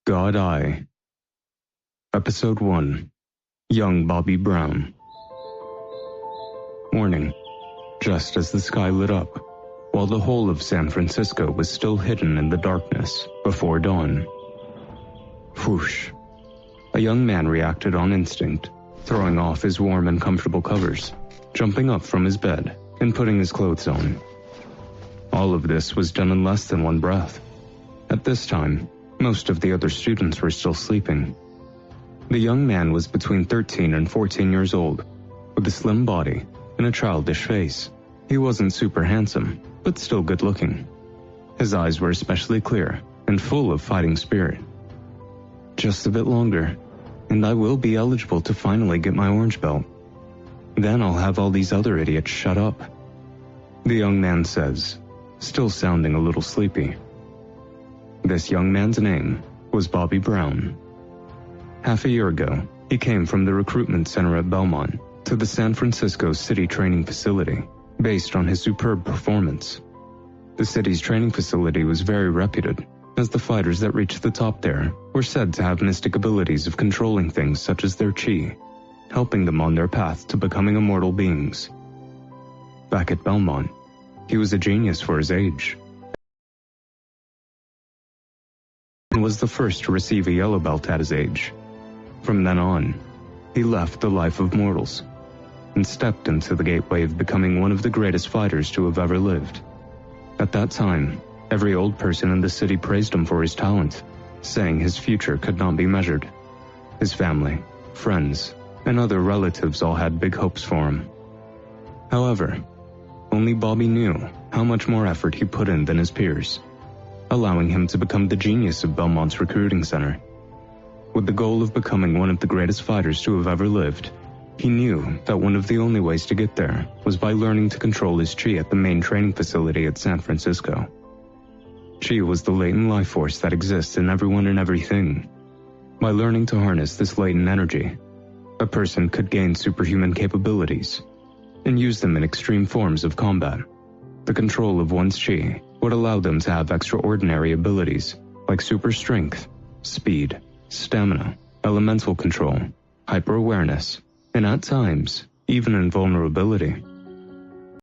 God Eye. Episode 1. Young Bobby Brown. Morning. Just as the sky lit up, while the whole of San Francisco was still hidden in the darkness before dawn. Whoosh. A young man reacted on instinct, throwing off his warm and comfortable covers, jumping up from his bed, and putting his clothes on. All of this was done in less than one breath. At this time, most of the other students were still sleeping. The young man was between 13 and 14 years old, with a slim body and a childish face. He wasn't super handsome, but still good looking. His eyes were especially clear and full of fighting spirit. Just a bit longer, and I will be eligible to finally get my orange belt. Then I'll have all these other idiots shut up, the young man says, still sounding a little sleepy. This young man's name was Bobby Brown. Half a year ago, he came from the recruitment center at Belmont to the San Francisco City Training Facility, based on his superb performance. The city's training facility was very reputed, as the fighters that reached the top there were said to have mystic abilities of controlling things such as their chi, helping them on their path to becoming immortal beings. Back at Belmont, he was a genius for his age, and was the first to receive a yellow belt at his age. From then on, he left the life of mortals and stepped into the gateway of becoming one of the greatest fighters to have ever lived. At that time, every old person in the city praised him for his talent, saying his future could not be measured. His family, friends, and other relatives all had big hopes for him. However, only Bobby knew how much more effort he put in than his peers, allowing him to become the genius of Belmont's recruiting center. With the goal of becoming one of the greatest fighters to have ever lived, he knew that one of the only ways to get there was by learning to control his chi at the main training facility at San Francisco. Chi was the latent life force that exists in everyone and everything. By learning to harness this latent energy, a person could gain superhuman capabilities and use them in extreme forms of combat. The control of one's chi would allow them to have extraordinary abilities like super strength, speed, stamina, elemental control, hyper-awareness, and at times, even invulnerability.